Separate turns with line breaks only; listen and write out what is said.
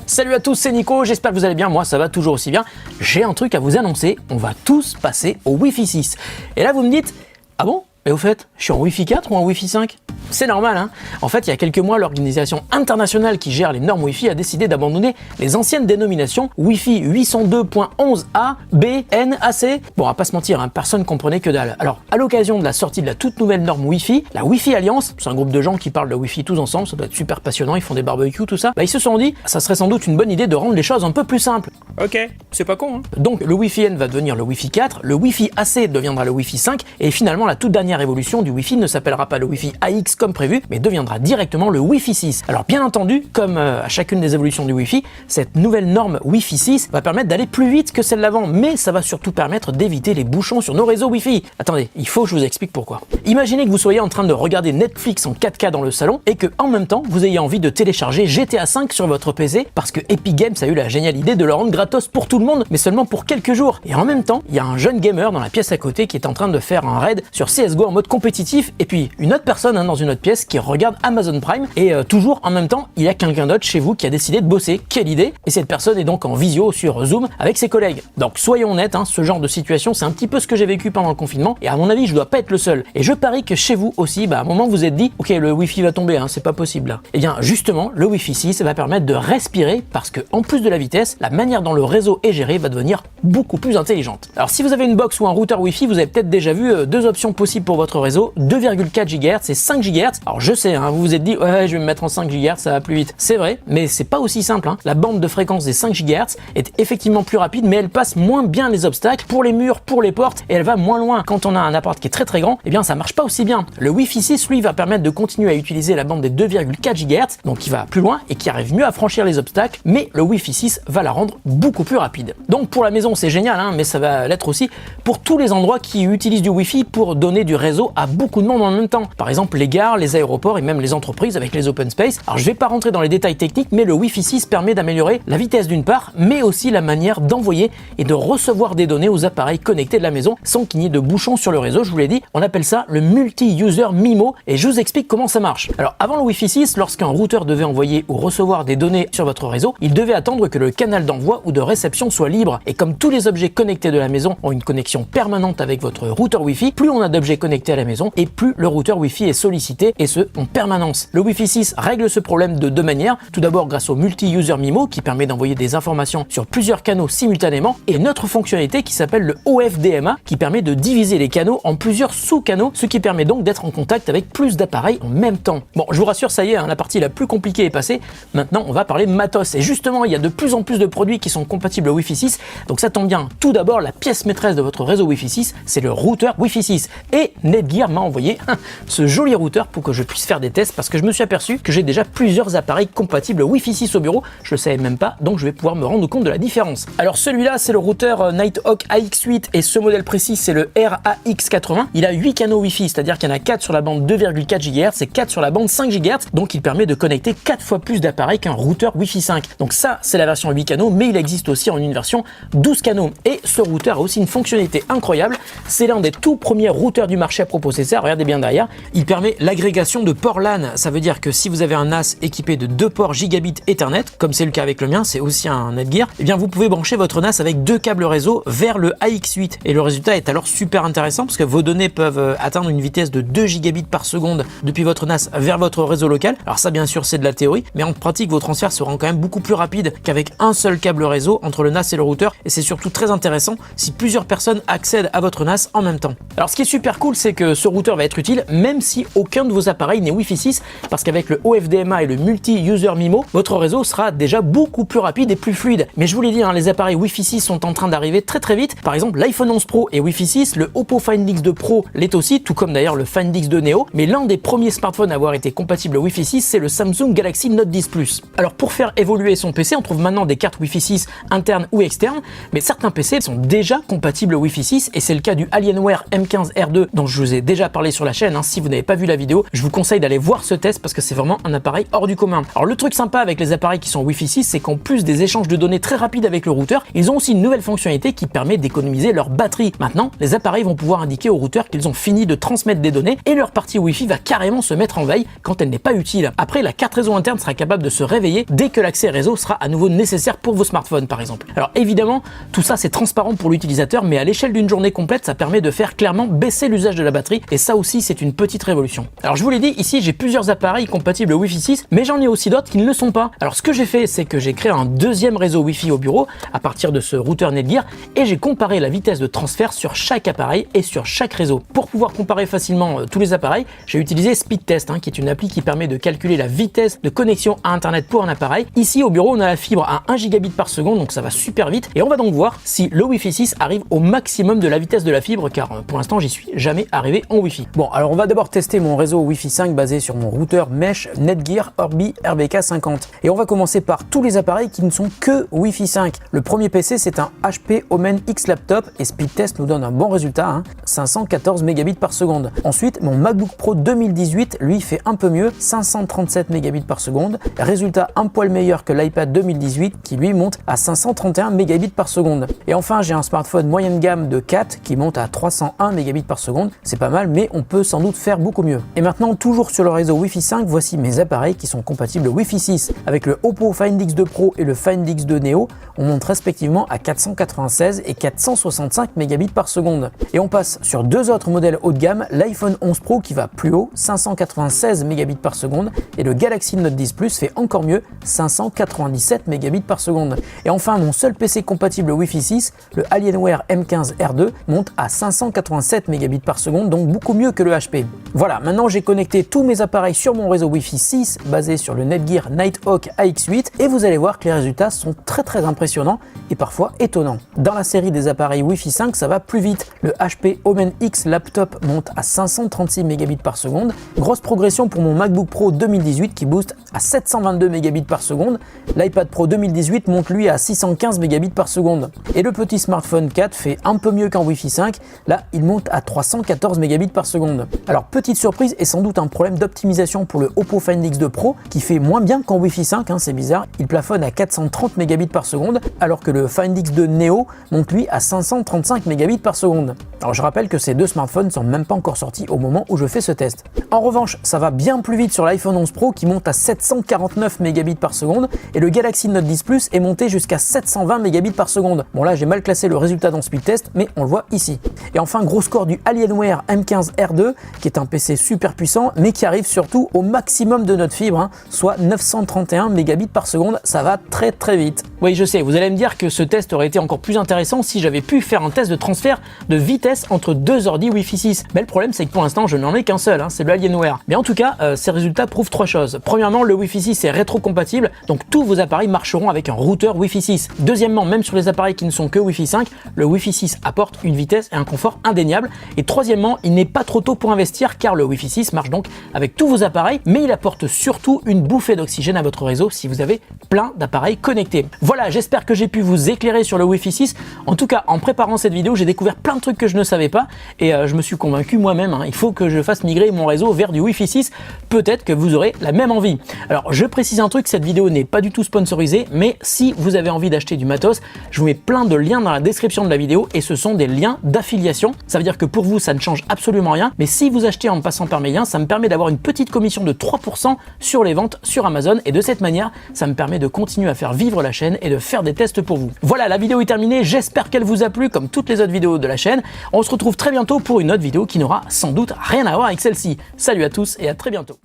Salut à tous, c'est Nico, j'espère que vous allez bien, moi ça va toujours aussi bien. J'ai un truc à vous annoncer, on va tous passer au Wi-Fi 6. Et là vous me dites, ah bon? Mais au fait, je suis en Wi-Fi 4 ou en Wi-Fi 5? C'est normal, hein. En fait, il y a quelques mois, l'organisation internationale qui gère les normes Wi-Fi a décidé d'abandonner les anciennes dénominations Wi-Fi 802.11a, B, N, AC. Bon, on va pas se mentir, hein, personne comprenait que dalle. Alors, à l'occasion de la sortie de la toute nouvelle norme Wi-Fi, la Wi-Fi Alliance, c'est un groupe de gens qui parlent de Wi-Fi tous ensemble, ça doit être super passionnant, ils font des barbecues, tout ça. Bah, ils se sont dit, ça serait sans doute une bonne idée de rendre les choses un peu plus simples.
Ok, c'est pas con, hein.
Donc, le Wi-Fi N va devenir le Wi-Fi 4, le Wi-Fi AC deviendra le Wi-Fi 5, et finalement, la toute dernière évolution du Wi-Fi ne s'appellera pas le Wi-Fi AX comme prévu, mais deviendra directement le Wi-Fi 6. Alors bien entendu, comme à chacune des évolutions du Wi-Fi, cette nouvelle norme Wi-Fi 6 va permettre d'aller plus vite que celle d'avant, mais ça va surtout permettre d'éviter les bouchons sur nos réseaux Wi-Fi. Attendez, il faut que je vous explique pourquoi. Imaginez que vous soyez en train de regarder Netflix en 4K dans le salon et que en même temps, vous ayez envie de télécharger GTA 5 sur votre PC parce que Epic Games a eu la géniale idée de le rendre gratos pour tout le monde, mais seulement pour quelques jours. Et en même temps, il y a un jeune gamer dans la pièce à côté qui est en train de faire un raid sur CSGO en mode compétitif et puis une autre personne dans une autre pièce qui regarde Amazon Prime et toujours en même temps il y a quelqu'un d'autre chez vous qui a décidé de bosser. Quelle idée! Et cette personne est donc en visio sur Zoom avec ses collègues. Donc soyons honnêtes, hein, ce genre de situation c'est un petit peu ce que j'ai vécu pendant le confinement et à mon avis je dois pas être le seul. Et je parie que chez vous aussi, à un moment vous vous êtes dit ok le Wi-Fi va tomber, hein, c'est pas possible là. Et bien justement le Wi-Fi 6 va permettre de respirer parce que en plus de la vitesse, la manière dont le réseau est géré va devenir beaucoup plus intelligente. Alors si vous avez une box ou un routeur Wi-Fi, vous avez peut-être déjà vu deux options possibles pour votre réseau, 2,4 GHz et 5 GHz. Alors je sais, hein, vous vous êtes dit ouais je vais me mettre en 5 GHz, ça va plus vite. C'est vrai, mais c'est pas aussi simple, hein. La bande de fréquence des 5 GHz est effectivement plus rapide, mais elle passe moins bien les obstacles pour les murs, pour les portes, et elle va moins loin. Quand on a un appart qui est très grand, eh bien ça marche pas aussi bien. Le Wi-Fi 6 lui va permettre de continuer à utiliser la bande des 2,4 GHz, donc qui va plus loin et qui arrive mieux à franchir les obstacles, mais le Wi-Fi 6 va la rendre beaucoup plus rapide. Donc pour la maison c'est génial, hein, mais ça va l'être aussi pour tous les endroits qui utilisent du Wi-Fi pour donner du réseau à beaucoup de monde en même temps. Par exemple les gares, les aéroports et même les entreprises avec les open space. Alors je vais pas rentrer dans les détails techniques, mais le Wi-Fi 6 permet d'améliorer la vitesse d'une part, mais aussi la manière d'envoyer et de recevoir des données aux appareils connectés de la maison sans qu'il n'y ait de bouchons sur le réseau. Je vous l'ai dit, on appelle ça le multi-user MIMO et je vous explique comment ça marche. Alors avant le Wi-Fi 6, lorsqu'un routeur devait envoyer ou recevoir des données sur votre réseau, il devait attendre que le canal d'envoi ou de réception soit libre. Et comme tous les objets connectés de la maison ont une connexion permanente avec votre routeur Wi-Fi, plus on a d'objets connectés à la maison et plus le routeur Wi-Fi est sollicité et ce en permanence. Le Wi-Fi 6 règle ce problème de deux manières. Tout d'abord grâce au multi-user MIMO qui permet d'envoyer des informations sur plusieurs canaux simultanément et une autre fonctionnalité qui s'appelle le OFDMA qui permet de diviser les canaux en plusieurs sous-canaux, ce qui permet donc d'être en contact avec plus d'appareils en même temps. Bon, je vous rassure, ça y est, hein, la partie la plus compliquée est passée. Maintenant, on va parler matos et justement, il y a de plus en plus de produits qui sont compatibles au Wi-Fi 6. Donc ça tombe bien. Tout d'abord, la pièce maîtresse de votre réseau Wi-Fi 6, c'est le routeur Wi-Fi 6 et Netgear m'a envoyé ce joli routeur pour que je puisse faire des tests parce que je me suis aperçu que j'ai déjà plusieurs appareils compatibles Wi-Fi 6 au bureau, je le savais même pas, donc je vais pouvoir me rendre compte de la différence. Alors celui-là c'est le routeur Nighthawk AX8 et ce modèle précis c'est le RAX80. Il a 8 canaux Wi-Fi, c'est-à-dire qu'il y en a 4 sur la bande 2,4 GHz et 4 sur la bande 5 GHz, donc il permet de connecter 4 fois plus d'appareils qu'un routeur Wi-Fi 5. Donc ça c'est la version 8 canaux, mais il existe aussi en une version 12 canaux et ce routeur a aussi une fonctionnalité incroyable, c'est l'un des tout premiers routeurs du marché à proposer ça, regardez bien derrière, il permet l'agrégation de ports LAN, ça veut dire que si vous avez un NAS équipé de 2 ports gigabit Ethernet, comme c'est le cas avec le mien, c'est aussi un Netgear, et bien vous pouvez brancher votre NAS avec 2 câbles réseau vers le AX8 et le résultat est alors super intéressant parce que vos données peuvent atteindre une vitesse de 2 gigabits par seconde depuis votre NAS vers votre réseau local. Alors ça bien sûr c'est de la théorie, mais en pratique vos transferts seront quand même beaucoup plus rapides qu'avec un seul câble réseau entre le NAS et le routeur et c'est surtout très intéressant si plusieurs personnes accèdent à votre NAS en même temps. Alors ce qui est super cool c'est que ce routeur va être utile même si aucun de vos appareils n'est Wi-Fi 6 parce qu'avec le OFDMA et le multi-user MIMO, votre réseau sera déjà beaucoup plus rapide et plus fluide. Mais je vous l'ai dit, hein, les appareils Wi-Fi 6 sont en train d'arriver très vite. Par exemple, l'iPhone 11 Pro est Wi-Fi 6, le Oppo Find X2 Pro l'est aussi, tout comme d'ailleurs le Find X2 Neo. Mais l'un des premiers smartphones à avoir été compatible Wi-Fi 6, c'est le Samsung Galaxy Note 10 Plus. Alors pour faire évoluer son PC, on trouve maintenant des cartes Wi-Fi 6 internes ou externes, Mais certains PC sont déjà compatibles Wi-Fi 6 et c'est le cas du Alienware M15R2 dont je vous ai déjà parlé sur la chaîne. Si vous n'avez pas vu la vidéo, je vous conseille d'aller voir ce test parce que c'est vraiment un appareil hors du commun. Alors le truc sympa avec les appareils qui sont Wi-Fi 6, c'est qu'en plus des échanges de données très rapides avec le routeur, ils ont aussi une nouvelle fonctionnalité qui permet d'économiser leur batterie. Maintenant, les appareils vont pouvoir indiquer au routeur qu'ils ont fini de transmettre des données et leur partie Wi-Fi va carrément se mettre en veille quand elle n'est pas utile. Après, la carte réseau interne sera capable de se réveiller dès que l'accès réseau sera à nouveau nécessaire pour vos smartphones par exemple. Alors évidemment, tout ça c'est transparent pour l'utilisateur, mais à l'échelle d'une journée complète, ça permet de faire clairement baisser l'usage de la batterie et ça aussi c'est une petite révolution. Alors je vous l'ai dit, ici j'ai plusieurs appareils compatibles Wi-Fi 6, mais j'en ai aussi d'autres qui ne le sont pas. Alors ce que j'ai fait, c'est que j'ai créé un deuxième réseau Wi-Fi au bureau à partir de ce routeur Netgear et j'ai comparé la vitesse de transfert sur chaque appareil et sur chaque réseau. Pour pouvoir comparer facilement tous les appareils, j'ai utilisé Speedtest, qui est une appli qui permet de calculer la vitesse de connexion à internet pour un appareil. Ici au bureau, on a la fibre à 1 gigabit par seconde, donc ça va super vite et on va donc voir si le Wi-Fi 6 arrive au maximum de la vitesse de la fibre, car pour l'instant j'y suis jamais arrivé en Wi-Fi. Bon, alors on va d'abord tester mon réseau Wi-Fi 5 basé sur mon routeur Mesh Netgear Orbi RBK50 et on va commencer par tous les appareils qui ne sont que Wi-Fi 5. Le premier PC c'est un HP Omen X Laptop et Speedtest nous donne un bon résultat, 514 mégabits par seconde. Ensuite, mon MacBook Pro 2018 lui fait un peu mieux, 537 mégabits par seconde, résultat un poil meilleur que l'iPad 2018 qui lui monte à 531 mégabits par seconde. Et enfin, j'ai un smartphone moyenne gamme de 4 qui monte à 301 mégabits par seconde. C'est pas mal, mais on peut sans doute faire beaucoup mieux. Et maintenant, toujours sur le réseau Wi-Fi 5, voici mes appareils qui sont compatibles Wi-Fi 6. Avec le Oppo Find X2 Pro et le Find X2 Neo, on monte respectivement à 496 et 465 mégabits par seconde. Et on passe sur deux autres modèles haut de gamme, l'iPhone 11 Pro qui va plus haut, 596 mégabits par seconde, et le Galaxy Note 10 Plus fait encore mieux, 597 mégabits par seconde. Et enfin, mon seul PC compatible Wi-Fi 6, le Alienware M15R2, monte à 587 mégabits par seconde, donc beaucoup mieux que le HP. Voilà, maintenant j'ai connecté tous mes appareils sur mon réseau Wi-Fi 6 basé sur le Netgear Nighthawk AX8 et vous allez voir que les résultats sont très impressionnants et parfois étonnants. Dans la série des appareils Wi-Fi 5, ça va plus vite. Le HP Omen X Laptop monte à 536 mégabits par seconde. Grosse progression pour mon MacBook Pro 2018 qui booste à 722 mégabits par seconde. L'iPad Pro 2018 monte lui à 615 mégabits par seconde. Et le petit smartphone 4 fait un peu mieux qu'en Wi-Fi 5. Là, il monte à 314 mégabits par seconde. Alors, petite surprise et sans doute un problème d'optimisation pour le Oppo Find X2 Pro qui fait moins bien qu'en Wi-Fi 5, c'est bizarre. Il plafonne à 430 mégabits par seconde alors que le Find X2 Neo monte lui à 535 mégabits par seconde. Alors je rappelle que ces deux smartphones sont même pas encore sortis au moment où je fais ce test. En revanche, ça va bien plus vite sur l'iPhone 11 Pro qui monte à 749 mégabits par seconde et le Galaxy Note 10 Plus est monté jusqu'à 720 mégabits par seconde. Bon là j'ai mal classé le résultat dans Speedtest mais on le voit ici. Et enfin gros score du Alienware M15R2 qui est un PC super puissant mais qui arrive surtout au maximum de notre fibre, soit 931 mégabits par seconde, ça va très vite. Oui je sais, vous allez me dire que ce test aurait été encore plus intéressant si j'avais pu faire un test de transfert de vitesse entre deux ordi Wi-Fi 6. Mais le problème c'est que pour l'instant je n'en ai qu'un seul, c'est le Alienware. Mais en tout cas, ces résultats prouvent trois choses. Premièrement, le Wi-Fi 6 est rétro-compatible, donc tous vos appareils marcheront avec un routeur Wi-Fi 6. Deuxièmement, même sur les appareils qui ne sont que Wi-Fi 5, le Wi-Fi 6 apporte une vitesse et un confort indéniables. Et troisièmement, il n'est pas trop tôt pour investir car le Wi-Fi 6 marche donc avec tous vos appareils, mais il apporte surtout une bouffée d'oxygène à votre réseau si vous avez plein d'appareils connectés. Voilà, j'espère que j'ai pu vous éclairer sur le Wi-Fi 6. En tout cas, en préparant cette vidéo, j'ai découvert plein de trucs que je ne savais pas et je me suis convaincu moi-même, il faut que je fasse migrer mon réseau vers du Wi-Fi 6. Peut-être que vous aurez la même envie. Alors, je précise un truc, cette vidéo n'est pas du tout sponsorisée, mais si vous avez envie d'acheter du matos, je vous mets plein de liens dans la description de la vidéo et ce sont des liens d'affiliation. Ça veut dire que pour vous, ça ne change absolument rien, mais si vous achetez en passant par mes liens, ça me permet d'avoir une petite commission de 3% sur les ventes sur Amazon et de cette manière, ça me permet de continuer à faire vivre la chaîne et de faire des tests pour vous. Voilà, la vidéo est terminée, j'espère qu'elle vous a plu comme toutes les autres vidéos de la chaîne. On se retrouve très bientôt pour une autre vidéo qui n'aura sans doute rien à voir avec celle-ci. Salut à tous et à très bientôt.